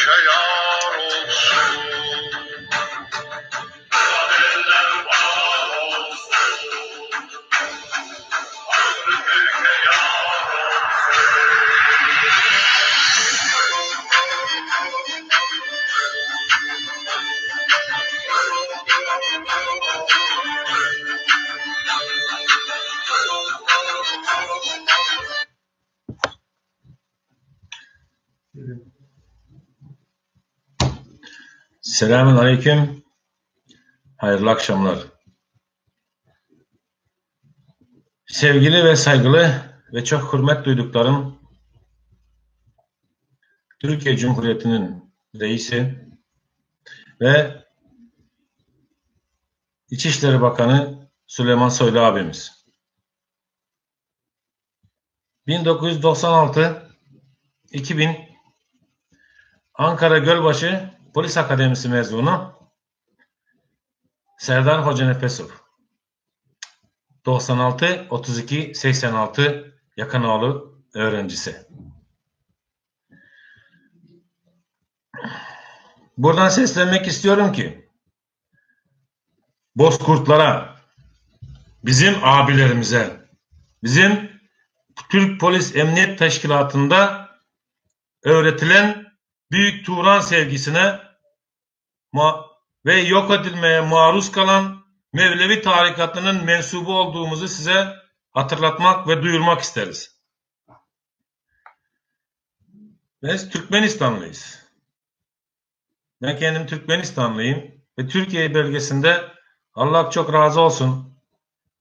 ülke yar olsun. Kaderler var olsun. Ağrı ülke yar olsun. Selamun Aleyküm. Hayırlı akşamlar. Sevgili ve saygılı ve çok hürmet duyduklarım Türkiye Cumhuriyeti'nin reisi ve İçişleri Bakanı Süleyman Soylu abimiz. 1996-2000 Ankara Gölbaşı Polis Akademisi mezunu Serdar Hoca Nefesov. 96-32-86 Yakanoğlu öğrencisi. Buradan seslenmek istiyorum ki bozkurtlara, bizim abilerimize, bizim Türk Polis Emniyet Teşkilatı'nda öğretilen Büyük Turan sevgisine ve yok edilmeye maruz kalan Mevlevi tarikatının mensubu olduğumuzu size hatırlatmak ve duyurmak isteriz. Biz Türkmenistanlıyız. Ben kendim Türkmenistanlıyım ve Türkiye bölgesinde Allah çok razı olsun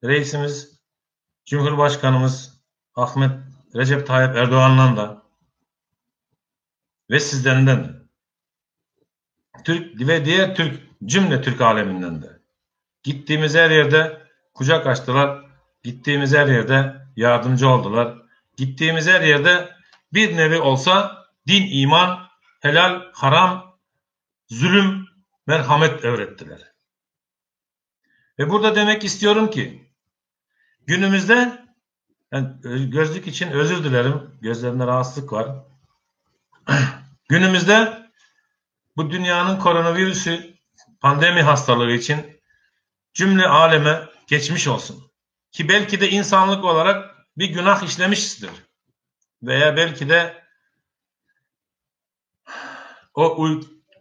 reisimiz, Cumhurbaşkanımız Ahmet Recep Tayyip Erdoğan'dan da ve sizlerinden de Türk ve diğer cümle Türk aleminden de gittiğimiz her yerde kucak açtılar, gittiğimiz her yerde yardımcı oldular, gittiğimiz her yerde bir nevi olsa din, iman, helal, haram, zulüm, merhamet öğrettiler. Ve burada demek istiyorum ki günümüzde, gözlük için özür dilerim, gözlerimde rahatsızlık var. Günümüzde bu dünyanın koronavirüsü pandemi hastalığı için cümle aleme geçmiş olsun. Ki belki de insanlık olarak bir günah işlemişizdir. Veya belki de o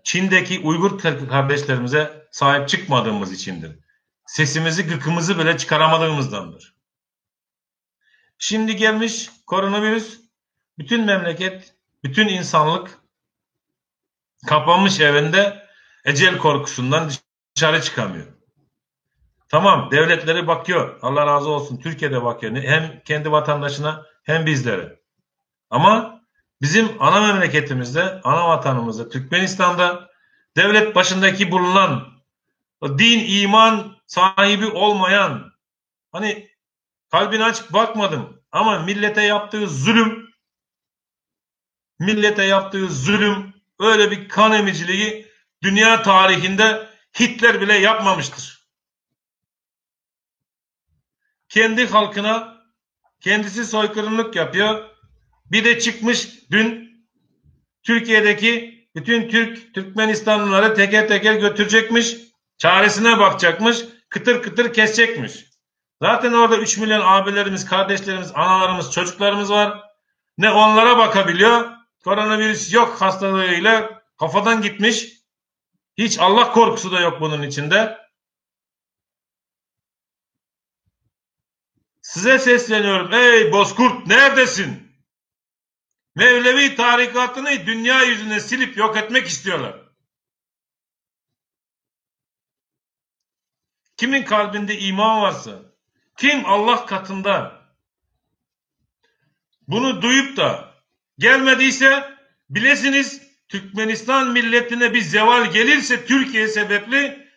Çin'deki Uygur kardeşlerimize sahip çıkmadığımız içindir. Sesimizi, gıkımızı bile çıkaramadığımızdandır. Şimdi gelmiş koronavirüs, bütün memleket, bütün insanlık kapanmış evinde ecel korkusundan dışarı çıkamıyor. Tamam, devletleri bakıyor. Allah razı olsun. Türkiye'de bakıyor. Hem kendi vatandaşına hem bizlere. Ama bizim ana memleketimizde, ana vatanımızda, Türkmenistan'da devlet başındaki bulunan, din, iman sahibi olmayan, hani kalbini açıp bakmadım ama millete yaptığı zulüm, öyle bir kan emiciliği dünya tarihinde Hitler bile yapmamıştır. Kendi halkına kendisi soykırımlık yapıyor. Bir de çıkmış dün Türkiye'deki bütün Türkmenistanlıları teker teker götürecekmiş. Çaresine bakacakmış. Kıtır kıtır kesecekmiş. Zaten orada 3 milyon abilerimiz, kardeşlerimiz, analarımız, çocuklarımız var. Ne onlara bakabiliyor. Koronavirüs yok hastalığıyla kafadan gitmiş. Hiç Allah korkusu da yok bunun içinde. Size sesleniyorum. Ey bozkurt, neredesin? Mevlevi tarikatını dünya yüzüne silip yok etmek istiyorlar. Kimin kalbinde iman varsa, kim Allah katında bunu duyup da gelmediyse bilesiniz, Türkmenistan milletine bir zeval gelirse Türkiye sebepli,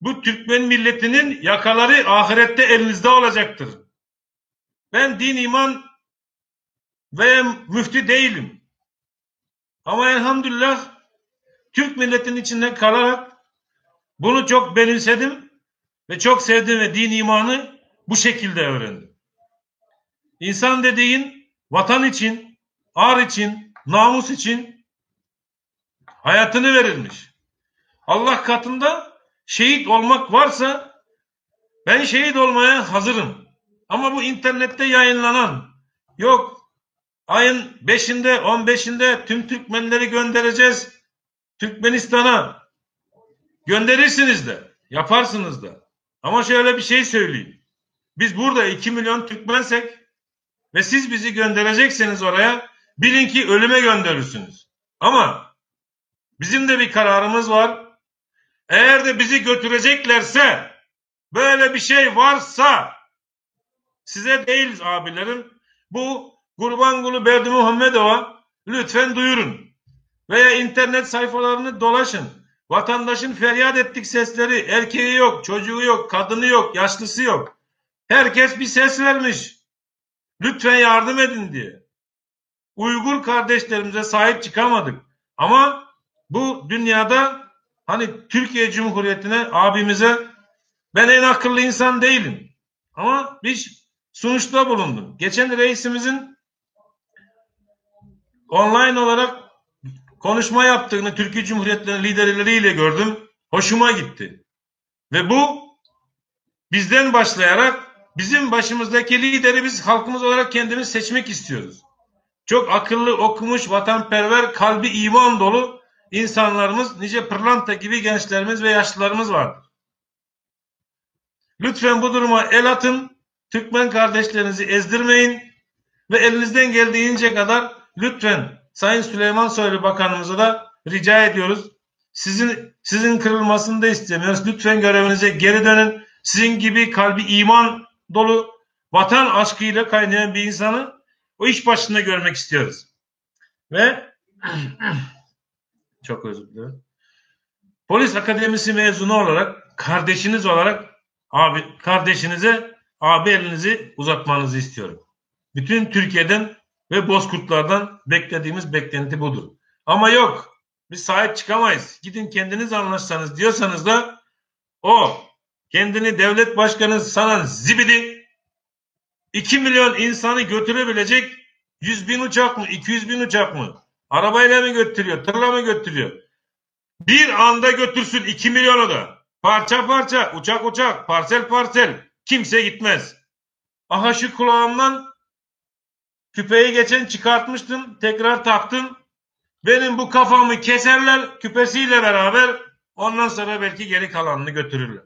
bu Türkmen milletinin yakaları ahirette elinizde olacaktır. Ben din, iman ve müftü değilim. Ama elhamdülillah Türk milletinin içinde kalarak bunu çok benimsedim ve çok sevdim ve din, imanı bu şekilde öğrendim. İnsan dediğin vatan için, ar için, namus için hayatını verilmiş. Allah katında şehit olmak varsa ben şehit olmaya hazırım. Ama bu internette yayınlanan, yok ayın 5'inde 15'inde tüm Türkmenleri göndereceğiz Türkmenistan'a, gönderirsiniz de yaparsınız da. Ama şöyle bir şey söyleyeyim. Biz burada 2 milyon Türkmensek ve siz bizi gönderecekseniz oraya, bilin ki ölüme gönderirsiniz. Ama bizim de bir kararımız var. Eğer de bizi götüreceklerse, böyle bir şey varsa, size değil abilerim, bu Gurbanguly Berdimuhamedova lütfen duyurun. Veya internet sayfalarını dolaşın. Vatandaşın feryat ettik sesleri, erkeği yok, çocuğu yok, kadını yok, yaşlısı yok. Herkes bir ses vermiş. Lütfen yardım edin diye. Uygur kardeşlerimize sahip çıkamadık. Ama bu dünyada hani Türkiye Cumhuriyeti'ne, abimize, ben en akıllı insan değilim. Ama bir sonuçta bulundum. Geçen reisimizin online olarak konuşma yaptığını Türkiye Cumhuriyeti'nin liderleriyle gördüm. Hoşuma gitti. Ve bu bizden başlayarak bizim başımızdaki lideri biz halkımız olarak kendimiz seçmek istiyoruz. Çok akıllı, okumuş, vatanperver, kalbi iman dolu insanlarımız, nice pırlanta gibi gençlerimiz ve yaşlılarımız vardır. Lütfen bu duruma el atın. Türkmen kardeşlerinizi ezdirmeyin. Ve elinizden geldiğince kadar lütfen Sayın Süleyman Soylu Bakanımıza da rica ediyoruz. Sizin kırılmasını da istemiyoruz. Lütfen görevinize geri dönün. Sizin gibi kalbi iman dolu, vatan aşkıyla kaynayan bir insanı o iş başında görmek istiyoruz. Ve çok özür dilerim. Polis akademisi mezunu olarak, kardeşiniz olarak kardeşinize abi elinizi uzatmanızı istiyorum. Bütün Türkiye'den ve Bozkurtlardan beklediğimiz beklenti budur. Ama yok, biz sahip çıkamayız. Gidin kendiniz anlaşsanız diyorsanız da o kendini devlet başkanı sanan zibidi 2 milyon insanı götürebilecek 100 bin uçak mı, 200 bin uçak mı? Arabayla mı götürüyor, tırla mı götürüyor? Bir anda götürsün 2 milyonu da. Parça parça, uçak uçak, parsel parsel. Kimse gitmez. Aha şu kulağımdan küpeyi geçen çıkartmıştım, tekrar taktım. Benim bu kafamı keserler küpesiyle beraber, ondan sonra belki geri kalanını götürürler.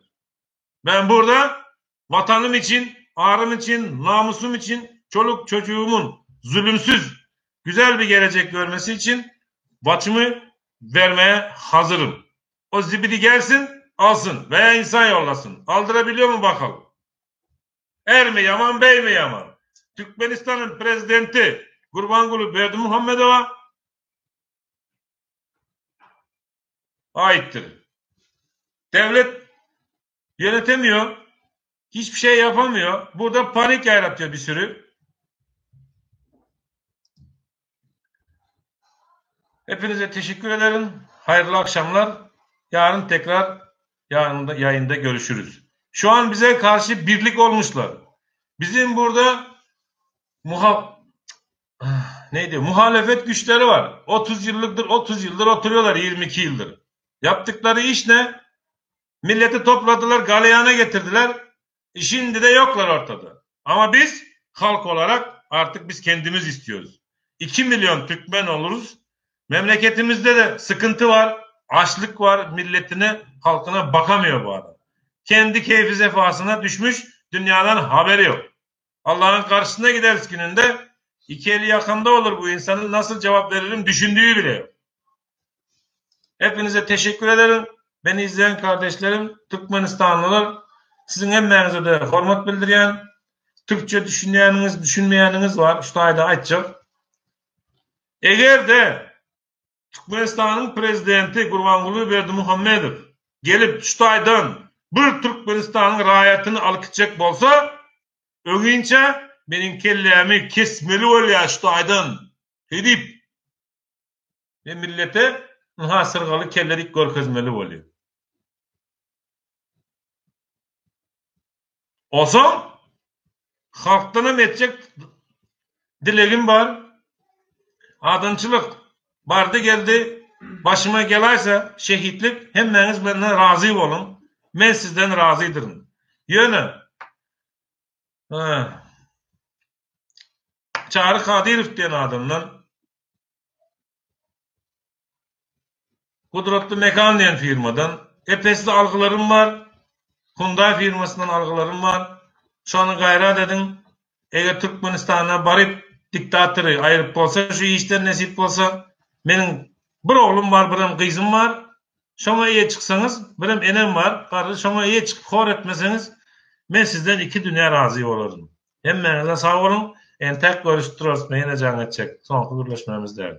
Ben burada vatanım için, ağrım için, namusum için, çoluk çocuğumun zulümsüz, güzel bir gelecek görmesi için başımı vermeye hazırım. O zibidi gelsin, alsın veya insan yollasın. Aldırabiliyor mu bakalım? Er mi yaman, bey mi yaman? Türkmenistan'ın prezidenti Gurbanguly Berdimuhamedova aittir. Devlet yönetemiyor, hiçbir şey yapamıyor. Burada panik yaratıyor bir sürü. Hepinize teşekkür ederim. Hayırlı akşamlar. Yarın tekrar yayında görüşürüz. Şu an bize karşı birlik olmuşlar. Bizim burada muhalefet güçleri var. 30 yıldır oturuyorlar, 22 yıldır. Yaptıkları iş ne? Milleti topladılar, galeyana getirdiler. Şimdi de yoklar ortada. Ama biz halk olarak artık biz kendimiz istiyoruz. 2 milyon Türkmen oluruz. Memleketimizde de sıkıntı var, açlık var, milletine, halkına bakamıyor bu adam. Kendi keyfi sefasına düşmüş, dünyadan haberi yok. Allah'ın karşısına gideriz gününde, iki eli yakında olur bu insanın, nasıl cevap veririm düşündüğü bile yok. Hepinize teşekkür ederim. Beni izleyen kardeşlerim, Türkmenistanlılar, sizin emeğinize de hürmet bildiriyen, Türkçe düşünmeyeniniz var. Şu ayda açacak. Eğer de Türkmenistan'ın prezidenti Gurbanguly Berdimuhamedov gelip şu aydan bir Türkmenistan'ın rahatını alıkacak olsa, ögünçe benim kellemi kesmeli oluyor şu aydan edip ve millete sırgalı kellerik görkezmeli oluyor. Olsa halktan edecek dileğim var. Adınçılık vardı geldi. başıma gelaysa şehitlik hemmeniz benden razı olun. Ben sizden razıydırım. Yönü. Çağrı Kadirov diyen adamdan Kudretli Mekan diyen firmadan epesli algılarım var. Hyundai firmasından algılarım var. Şu an gayret edin. Eğer Türkmenistan'a barıp diktatörü ayırıp olsa, şu işten nesip olsa, benim bir oğlum var, birim kızım var. Şoma iyi çıksanız, birim enem var. Şoma iyi çıkıp hor etmeseniz, ben sizden 2 dünya razı olurum. Hemmenize sağ olun. En tek görüştürüyoruz. Meyine can edecek. Son görüşmemiz değil.